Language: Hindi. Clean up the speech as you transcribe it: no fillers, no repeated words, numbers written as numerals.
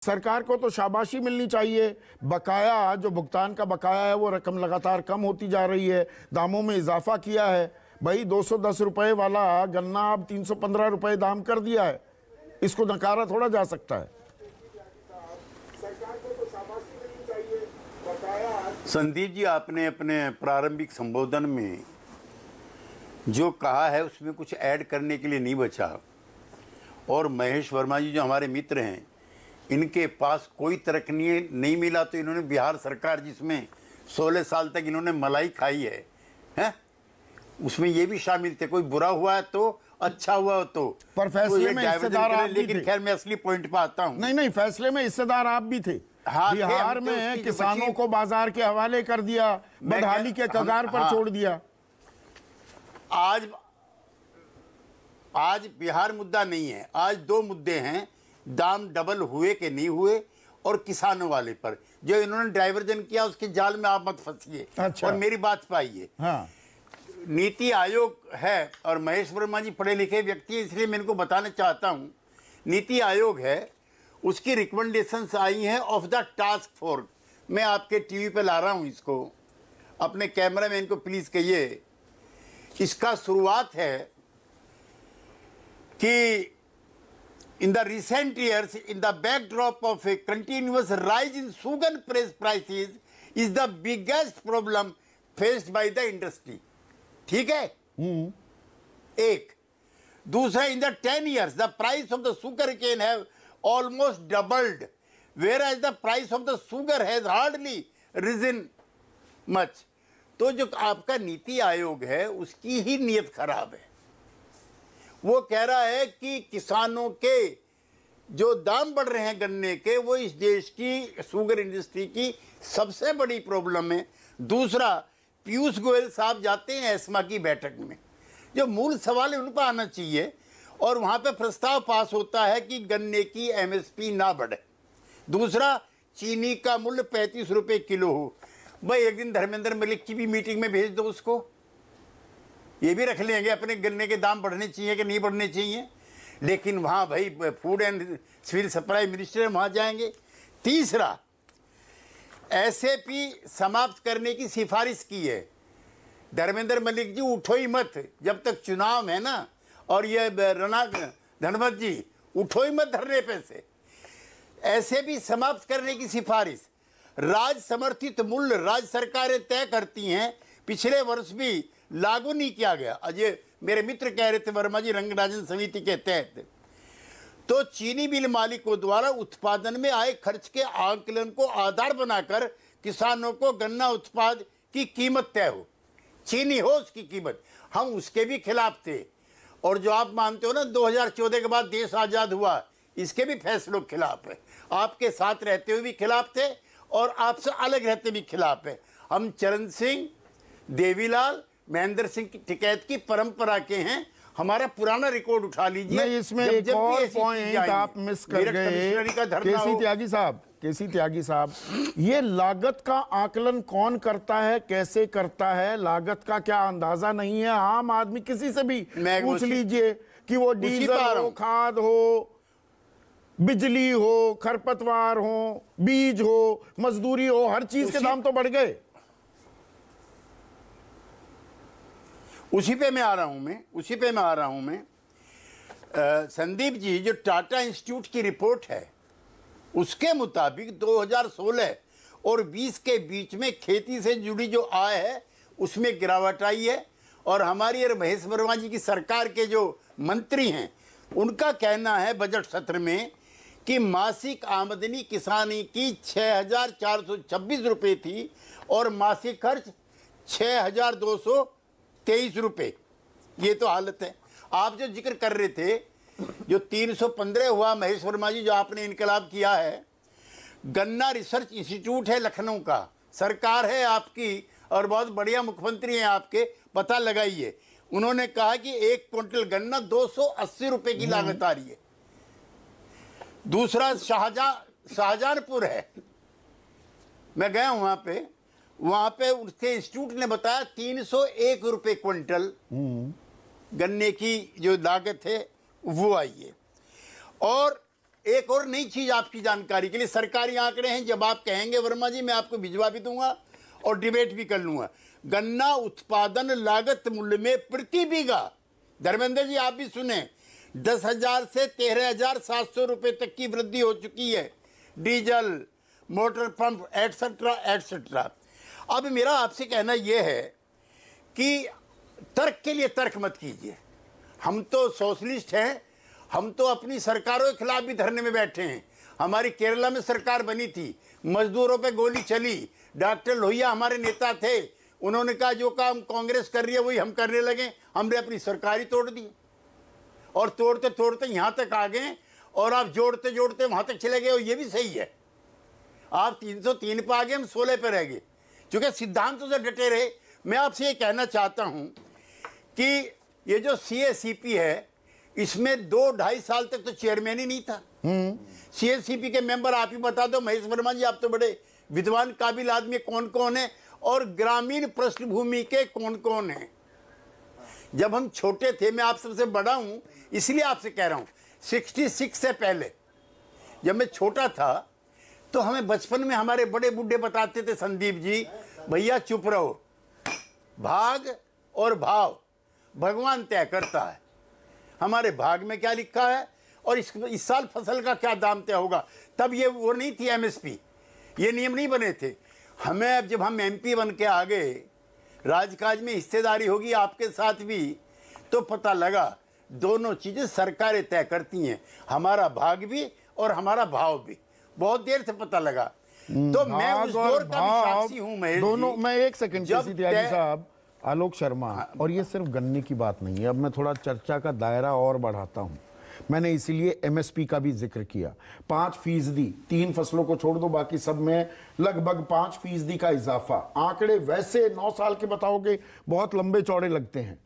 सरकार को तो शाबाशी मिलनी चाहिए। बकाया जो भुगतान का बकाया है वो रकम लगातार कम होती जा रही है, दामों में इजाफा किया है। भाई 210 रुपए वाला गन्ना अब 315 रुपए दाम कर दिया है, इसको नकारा थोड़ा जा सकता है। संदीप जी, आपने अपने प्रारंभिक संबोधन में जो कहा है उसमें कुछ ऐड करने के लिए नहीं बचा। और महेश वर्मा जी जो हमारे मित्र हैं, इनके पास कोई तर्क नहीं मिला तो इन्होंने बिहार सरकार जिसमें 16 साल तक इन्होंने मलाई खाई है, हैं? उसमें ये भी शामिल थे। कोई बुरा हुआ है तो अच्छा हुआ तो, पर फैसले में हिस्सेदार आप भी थे। लेकिन खैर मैं असली पॉइंट पे आता हूँ। नहीं, फैसले में हिस्सेदार आप भी थे। हाँ, बिहार में किसानों को बाजार के हवाले कर दिया, बदहाली के कगार पर छोड़ दिया। आज बिहार मुद्दा नहीं है, आज दो मुद्दे हैं, दाम डबल हुए कि नहीं हुए और किसानों वाले पर जो इन्होंने डाइवर्जन किया उसके जाल में आप मत फंसिए। अच्छा। और मेरी बात पाइए। हाँ। नीति आयोग है और महेश वर्मा जी पढ़े लिखे व्यक्ति है, इसलिए मैं इनको बताना चाहता हूं। नीति आयोग है, उसकी रिकमेंडेशंस आई हैं ऑफ द टास्क फोर्स। मैं आपके टीवी पे ला रहा हूं इसको, अपने कैमरा मैन को प्लीज कहिए। इसका शुरुआत है कि in the recent years, in the backdrop of a continuous rise in sugar prices is the biggest problem faced by the industry. ठीक है? एक। दूसरा, in the 10 years, the price of the sugar cane have almost doubled, whereas the price of the sugar has hardly risen much. तो जो आपका नीति आयोग है उसकी ही नीयत खराब है। वो कह रहा है कि किसानों के जो दाम बढ़ रहे हैं गन्ने के, वो इस देश की शुगर इंडस्ट्री की सबसे बड़ी प्रॉब्लम है। दूसरा, पीयूष गोयल साहब जाते हैं एस्मा की बैठक में, जो मूल सवाल है उन पर आना चाहिए, और वहाँ पे प्रस्ताव पास होता है कि गन्ने की एमएसपी ना बढ़े। दूसरा, चीनी का मूल्य 35 रुपये किलो हो। भाई एक दिन धर्मेंद्र मलिक की भी मीटिंग में भेज दो उसको, ये भी रख लेंगे अपने गन्ने के दाम बढ़ने चाहिए कि नहीं बढ़ने चाहिए। लेकिन वहाँ भाई food and civil supply minister वहाँ जाएंगे। तीसरा, एसएपी समाप्त करने की सिफारिश की है धर्मेंद्र मलिक जी, उठो ही मत जब तक चुनाव है ना। और ये रना धनवत जी, उठो ही मत धरने पे से। एसएपी समाप्त करने की सिफारिश, राज्य समर्थित मूल्य राज्य सरकारें तय करती हैं, पिछले वर्ष भी लागू नहीं किया गया। अजय मेरे मित्र कह रहे थे वर्मा जी, रंगराजन समिति के तहत। तो चीनी मिल मालिकों द्वारा उत्पादन में आए खर्च के आकलन को आधार बनाकर किसानों को गन्ना उत्पाद की कीमत तय हो, चीनी हो उसकी कीमत। हम उसके भी खिलाफ थे। और जो आप मानते हो ना 2014 के बाद देश आज़ाद हुआ, इसके भी फैसलों के खिलाफ है। आपके साथ रहते हुए भी खिलाफ थे और आपसे अलग रहते भी खिलाफ है। हम चरण सिंह, देवीलाल, महेंद्र सिंह टिकैत की परंपरा के हैं। हमारा पुराना रिकॉर्ड उठा लीजिए। नहीं, इसमें एक और पॉइंट आप मिस कर गए केसी त्यागी साहब, ये लागत का आकलन कौन करता है, कैसे करता है, लागत का क्या अंदाजा नहीं है। आम आदमी किसी से भी पूछ लीजिए कि वो डीजल हो, खाद हो, बिजली हो, खरपतवार हो, बीज हो, मजदूरी हो, हर चीज के दाम तो बढ़ गए। उसी पे मैं आ रहा हूं मैं संदीप जी, जो टाटा इंस्टीट्यूट की रिपोर्ट है उसके मुताबिक 2016 और 20 के बीच में खेती से जुड़ी जो आय है उसमें गिरावट आई है। और हमारी और महेश वर्मा जी की सरकार के जो मंत्री हैं उनका कहना है बजट सत्र में कि मासिक आमदनी किसानी की 6,426 रुपये थी और मासिक खर्च 6,223 रुपये। ये तो हालत है। आप जो जिक्र कर रहे थे, जो 315 हुआ महेश वर्मा जी, जो आपने इनकलाब किया है, गन्ना रिसर्च इंस्टीट्यूट है लखनऊ का, सरकार है आपकी और बहुत बढ़िया मुख्यमंत्री हैं आपके, पता लगाइए। उन्होंने कहा कि 1 क्विंटल गन्ना 280 रुपये की लागत आ रही है। दूसरा शाहजहानपुर है, मैं गया हूं वहां पे उसके इंस्टीट्यूट ने बताया 301 रुपये क्विंटल गन्ने की जो लागत है वो आई है। और एक और नई चीज आपकी जानकारी के लिए, सरकारी आंकड़े हैं, जब आप कहेंगे वर्मा जी मैं आपको भिजवा भी दूंगा और डिबेट भी कर लूंगा। गन्ना उत्पादन लागत मूल्य में प्रति बीघा, धर्मेंद्र जी आप भी सुने, 10,000 से 13,700 रुपए तक की वृद्धि हो चुकी है। Diesel, motor pump etcetera etcetera. अब मेरा आपसे कहना यह है कि तर्क के लिए तर्क मत कीजिए। हम तो सोशलिस्ट हैं, हम तो अपनी सरकारों के खिलाफ भी धरने में बैठे हैं। हमारी केरला में सरकार बनी थी, मजदूरों पे गोली चली, डॉक्टर लोहिया हमारे नेता थे, उन्होंने कहा जो काम कांग्रेस कर रही है वही हम करने लगे, हमने अपनी सरकार ही तोड़ दी और तोड़ते तोड़ते यहाँ तक आ गए और आप जोड़ते जोड़ते वहाँ तक चले गए। और ये भी सही है, आप 303 पे आ गए, हम 16 पे रह गए, क्योंकि सिद्धांतों से डटे रहे। मैं आपसे ये कहना चाहता हूँ कि ये जो CACP है, इसमें 2-2.5 साल तक तो चेयरमैन ही नहीं था। CACP के मेंबर आप ही बता दो, महेश वर्मा जी आप तो बड़े विद्वान काबिल आदमी, कौन कौन है और ग्रामीण पृष्ठभूमि के कौन कौन है। जब हम छोटे थे, मैं आप सबसे बड़ा हूं इसलिए आपसे कह रहा हूं, 66 से पहले जब मैं छोटा था तो हमें बचपन में हमारे बड़े बूढ़े बताते थे, संदीप जी भैया चुप रहो, भाग और भाव भगवान तय करता है, हमारे भाग में क्या लिखा है और इस साल फसल का क्या दाम तय होगा। तब ये वो नहीं थी MSP, ये नियम नहीं बने थे। हमें अब जब हम MP बन के आ गए, राजकाज में हिस्सेदारी होगी आपके साथ भी, तो पता लगा दोनों चीजें सरकारें तय करती हैं, हमारा भाग भी और हमारा भाव भी। बहुत देर से पता लगा, तो मैं उस दौर का भी साक्षी हूं महेश दोनों। मैं एक सेकंड जब त्यागी साहब, आलोक शर्मा, और ये सिर्फ गन्ने की बात नहीं है, अब मैं थोड़ा चर्चा का दायरा और बढ़ाता हूं। मैंने इसीलिए MSP का भी जिक्र किया। 5%, 3 फसलों को छोड़ दो बाकी सब में लगभग 5% का इजाफा। आंकड़े वैसे 9 साल के बताओगे बहुत लंबे चौड़े लगते हैं,